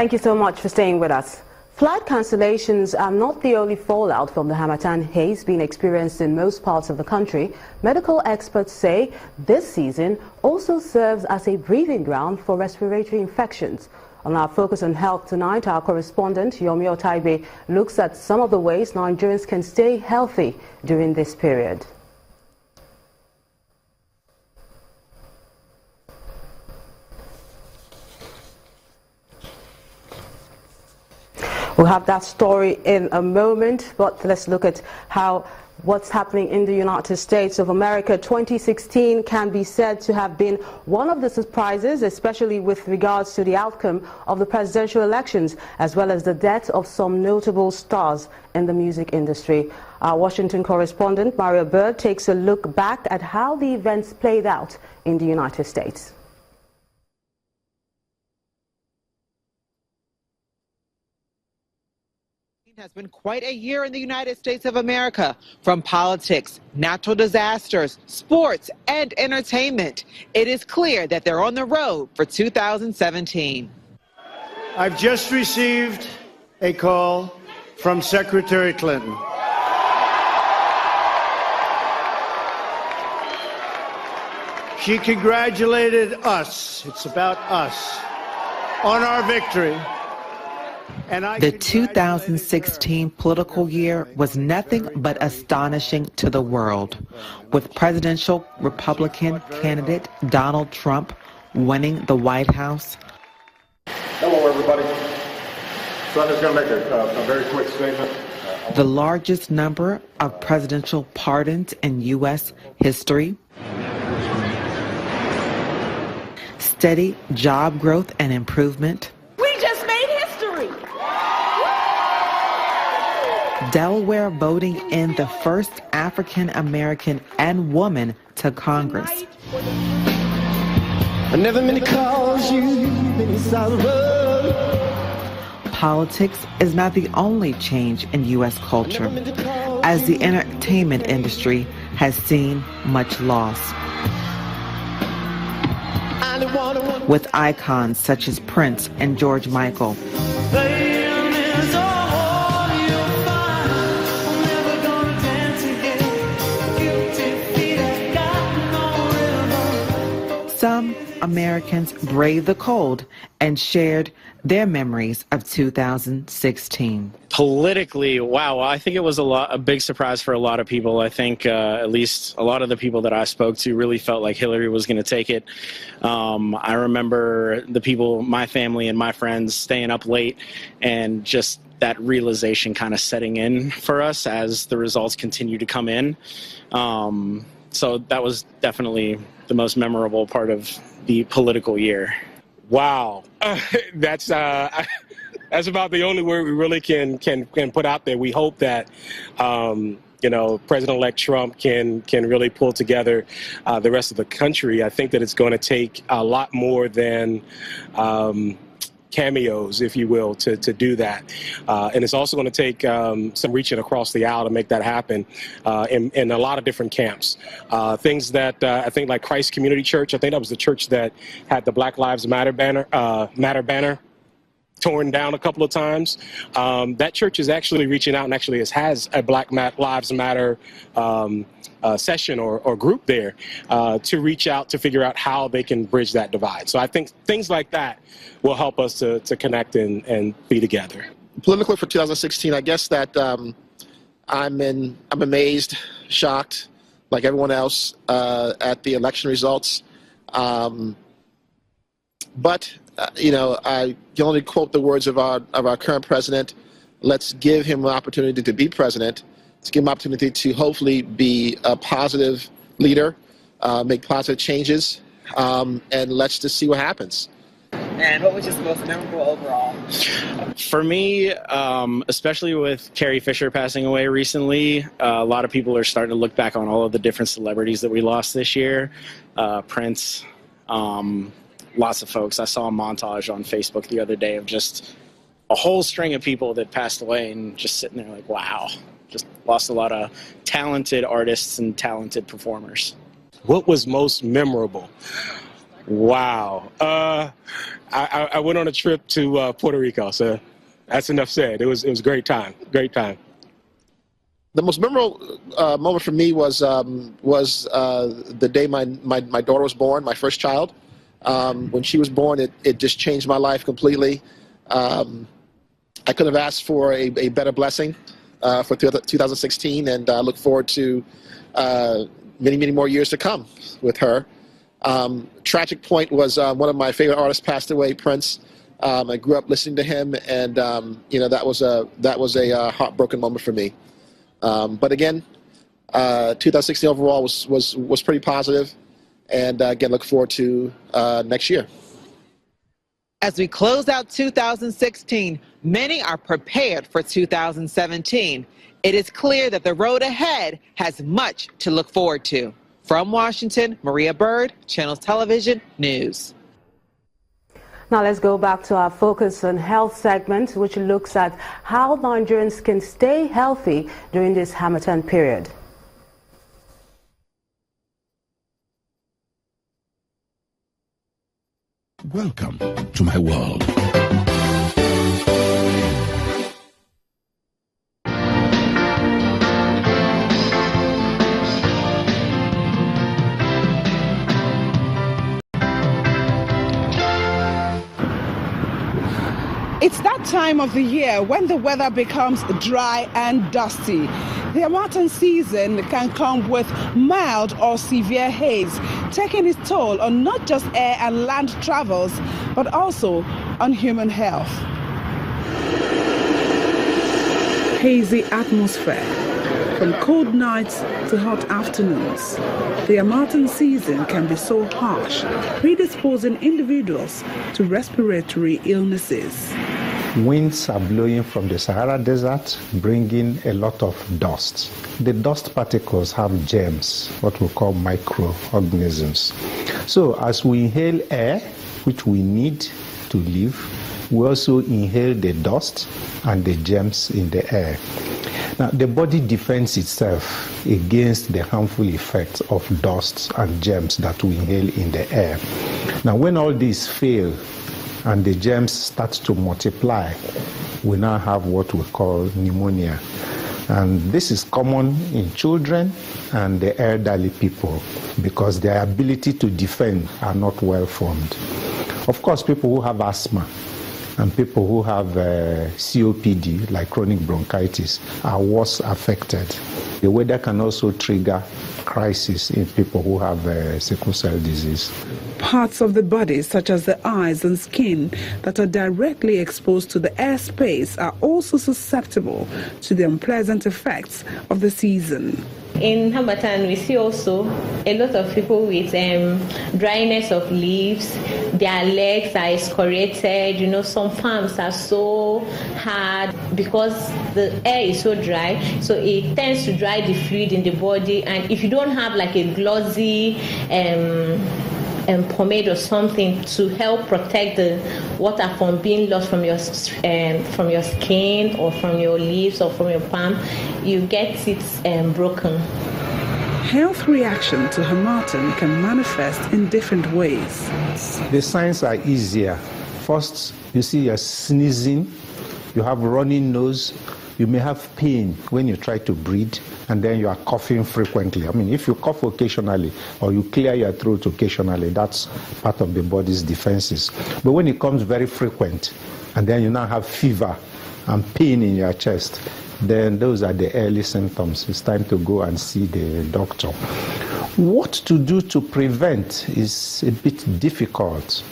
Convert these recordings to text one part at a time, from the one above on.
Thank you so much for staying with us. Flight cancellations are not the only fallout from the Harmattan haze being experienced in most parts of the country. Medical experts say this season also serves as a breeding ground for respiratory infections. On our Focus on Health tonight, our correspondent Yomi Otaibe looks at some of the ways Nigerians can stay healthy during this period. We'll have that story in a moment, but let's look at what's happening in the United States of America. 2016 can be said to have been one of the surprises, especially with regards to the outcome of the presidential elections, as well as the death of some notable stars in the music industry. Our Washington correspondent, Mario Bird, takes a look back at how the events played out in the United States. Has been quite a year in the United States of America. From politics, natural disasters, sports, and entertainment, it is clear that they're on the road for 2017. I've just received a call from Secretary Clinton. She congratulated us, it's about us, on our victory. The 2016 political year was nothing but astonishing to the world, with presidential Republican candidate Donald Trump winning the White House. Hello, everybody. So I'm just going to make a very quick statement. The largest number of presidential pardons in U.S. history. Steady job growth and improvement. Delaware voting in the first African American and woman to Congress. I never meant to cause you Politics is not the only change in U.S. culture, as the entertainment industry has seen much loss. With icons such as Prince and George Michael. Some Americans braved the cold and shared their memories of 2016. Politically, wow, I think it was a big surprise for a lot of people. I think at least a lot of the people that I spoke to really felt like Hillary was going to take it. I remember the people, my family and my friends, staying up late and just that realization kind of setting in for us as the results continue to come in. So that was definitely the most memorable part of the political year. Wow, that's about the only word we really can put out there. We hope that President-elect Trump can really pull together the rest of the country. I think that it's going to take a lot more than cameos, if you will, to do that. And it's also going to take some reaching across the aisle to make that happen in a lot of different camps. Things that I think like Christ Community Church, I think that was the church that had the Black Lives Matter banner torn down a couple of times. That church is actually reaching out and actually has a Black Lives Matter session or group there to reach out to figure out how they can bridge that divide. So I think things like that will help us to connect and be together. Politically for 2016, I guess that I'm amazed, shocked, like everyone else, at the election results. But I can only quote the words of our current president. Let's give him an opportunity to be president. Let's give him an opportunity to hopefully be a positive leader, make positive changes, and let's just see what happens. And what was just most memorable overall? For me, especially with Carrie Fisher passing away recently, a lot of people are starting to look back on all of the different celebrities that we lost this year. Prince, lots of folks. I saw a montage on Facebook the other day of just a whole string of people that passed away and just sitting there like, wow, just lost a lot of talented artists and talented performers. What was most memorable? Wow. I went on a trip to Puerto Rico, so that's enough said. It was a great time. Great time. The most memorable moment for me was the day my daughter was born, my first child. When she was born, it just changed my life completely. I couldn't have asked for a better blessing for 2016, and I look forward to many, many more years to come with her. Tragic point was one of my favorite artists passed away, Prince. I grew up listening to him, and that was a heartbroken moment for me. But again, 2016 overall was pretty positive, and again, look forward to next year. As we close out 2016, many are prepared for 2017. It is clear that the road ahead has much to look forward to. From Washington, Maria Bird, Channels Television News. Now let's go back to our Focus on Health segment, which looks at how Nigerians can stay healthy during this Harmattan period. Welcome to my world. It's that time of the year when the weather becomes dry and dusty. The Harmattan season can come with mild or severe haze, taking its toll on not just air and land travels, but also on human health. Hazy atmosphere, from cold nights to hot afternoons. The Harmattan season can be so harsh, predisposing individuals to respiratory illnesses. Winds are blowing from the Sahara Desert, bringing a lot of dust. The dust particles have germs, what we call microorganisms. So as we inhale air, which we need to live, we also inhale the dust and the germs in the air. Now, the body defends itself against the harmful effects of dust and germs that we inhale in the air. Now, when all these fail, and the germs start to multiply, we now have what we call pneumonia. And this is common in children and the elderly people because their ability to defend are not well formed. Of course, people who have asthma and people who have COPD, like chronic bronchitis, are worse affected. The weather can also trigger crisis in people who have sickle cell disease. Parts of the body, such as the eyes and skin, that are directly exposed to the airspace are also susceptible to the unpleasant effects of the season. In Harmattan, we see also a lot of people with dryness of leaves. Their legs are excoriated. Some farms are so hard because the air is so dry. So it tends to dry the fluid in the body. And if you don't have like a glossy pomade or something to help protect the water from being lost from your skin or from your leaves or from your palm, you get it broken. Health reaction to Harmattan can manifest in different ways. The signs are easier. First, you see you're sneezing, you have running nose, you may have pain when you try to breathe, and then you are coughing frequently. I mean, if you cough occasionally or you clear your throat occasionally, that's part of the body's defenses. But when it comes very frequent, and then you now have fever and pain in your chest, then those are the early symptoms. It's time to go and see the doctor. What to do to prevent is a bit difficult.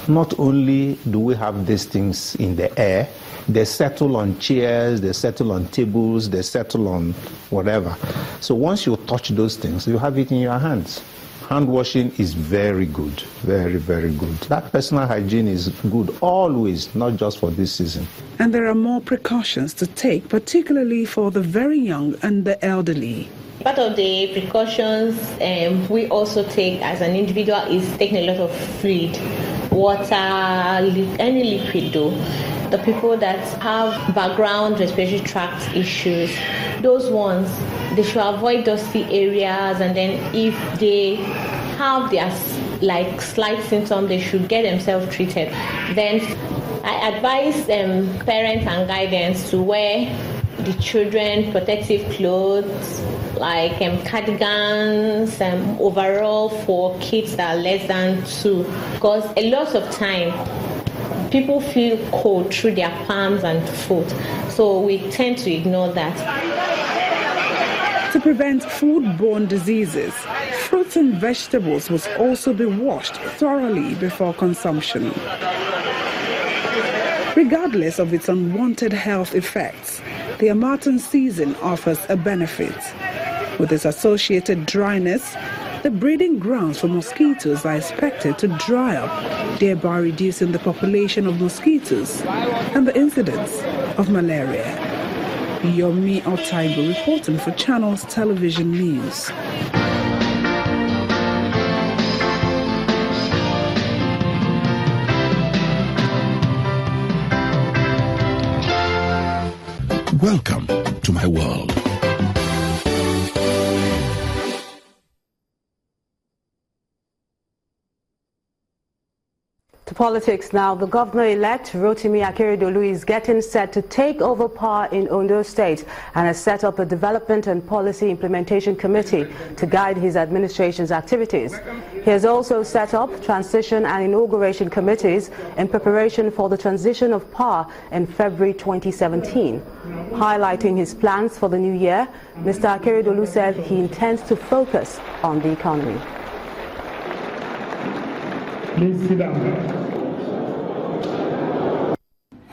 Not only do we have these things in the air, they settle on chairs, they settle on tables, they settle on whatever. So once you touch those things, you have it in your hands. Hand washing is very good, very, very good. That personal hygiene is good always, not just for this season. And there are more precautions to take, particularly for the very young and the elderly. Part of the precautions we also take as an individual is taking a lot of fluid, water, any liquid though. The people that have background respiratory tract issues, those ones, they should avoid dusty areas, and then if they have their slight symptoms, they should get themselves treated. Then I advise parents and guardians to wear the children protective clothes like cardigans, overall for kids that are less than 2, because a lot of time people feel cold through their palms and foot, so we tend to ignore that. To prevent foodborne diseases, fruits and vegetables must also be washed thoroughly before consumption. Regardless of its unwanted health effects, the Harmattan season offers a benefit. With its associated dryness, the breeding grounds for mosquitoes are expected to dry up, thereby reducing the population of mosquitoes and the incidence of malaria. Yomi Otaigo reporting for Channels Television News. Welcome to my world. To politics now. The governor-elect, Rotimi Akeredolu, is getting set to take over power in Ondo State and has set up a Development and Policy Implementation Committee to guide his administration's activities. He has also set up transition and inauguration committees in preparation for the transition of power in February 2017. Highlighting his plans for the new year, Mr. Akeredolu said he intends to focus on the economy. Please sit down.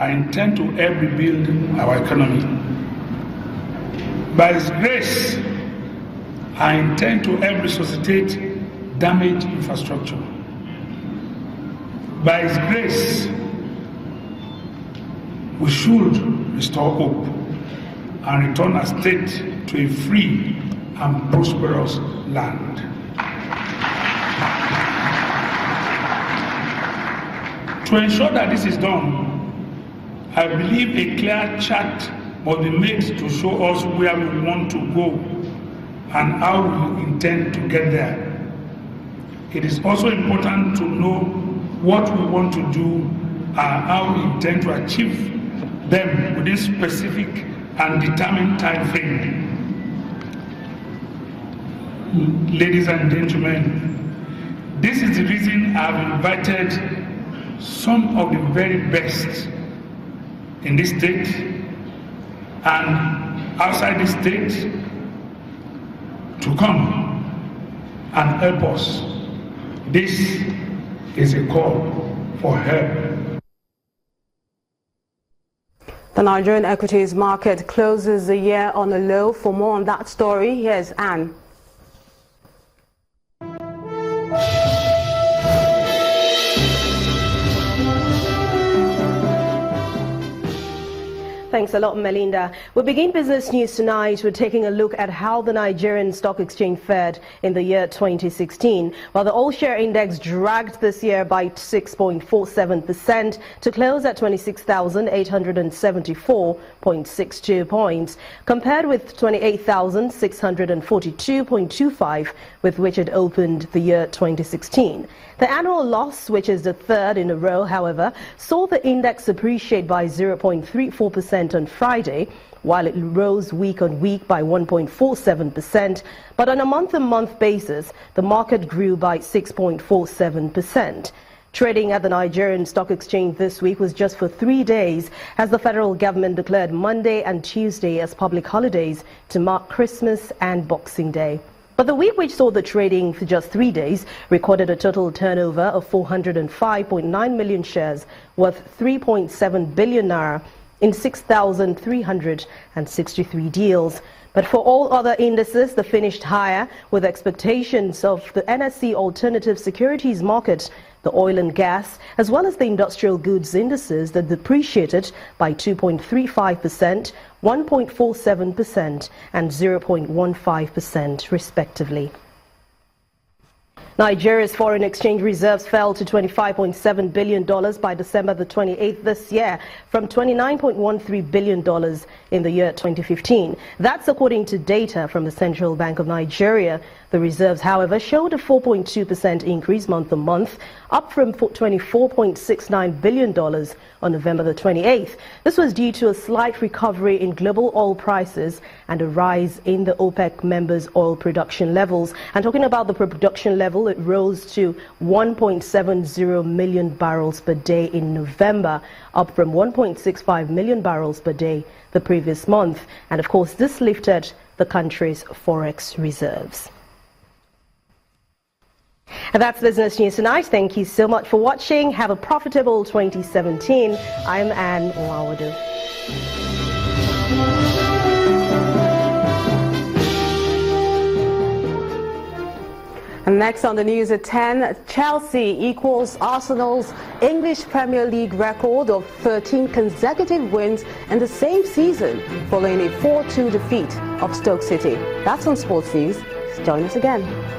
I intend to help rebuild our economy. By His grace, I intend to help resuscitate damaged infrastructure. By His grace, we should restore hope and return our state to a free and prosperous land. To ensure that this is done, I believe a clear chart must be made to show us where we want to go and how we intend to get there. It is also important to know what we want to do and how we intend to achieve them within specific and determined time frame. Ladies and gentlemen, this is the reason I've invited some of the very best in this state and outside this state to come and help us. This is a call for help. The Nigerian equities market closes the year on a low. For more on that story, here's Anne. Thanks a lot, Melinda. We begin business news tonight with taking a look at how the Nigerian Stock Exchange fared in the year 2016. While the all-share index dragged this year by 6.47% to close at 26,874.62 points, compared with 28,642.25 with which it opened the year 2016. The annual loss, which is the third in a row, however, saw the index appreciate by 0.34% on Friday, while it rose week on week by 1.47%. But on a month-on-month basis, the market grew by 6.47%. Trading at the Nigerian Stock Exchange this week was just for 3 days, as the federal government declared Monday and Tuesday as public holidays to mark Christmas and Boxing Day. But the week which saw the trading for just 3 days recorded a total turnover of 405.9 million shares worth 3.7 billion naira in 6,363 deals. But for all other indices, the finished higher, with expectations of the NSE alternative securities market, the oil and gas, as well as the industrial goods indices that depreciated by 2.35%, 1.47% and 0.15% respectively. Nigeria's foreign exchange reserves fell to $25.7 billion by December the 28th this year, from $29.13 billion in the year 2015. That's according to data from the Central Bank of Nigeria. The reserves, however, showed a 4.2% increase month on month, up from $24.69 billion on November the 28th. This was due to a slight recovery in global oil prices and a rise in the OPEC members' oil production levels. And talking about the production level, it rose to 1.70 million barrels per day in November, up from 1.65 million barrels per day the previous month. And of course, this lifted the country's forex reserves. And that's Business News Tonight. Thank you so much for watching. Have a profitable 2017. I'm Anne Nwawadu. And next on the news at 10, Chelsea equals Arsenal's English Premier League record of 13 consecutive wins in the same season, following a 4-2 defeat of Stoke City. That's on Sports News. Join us again.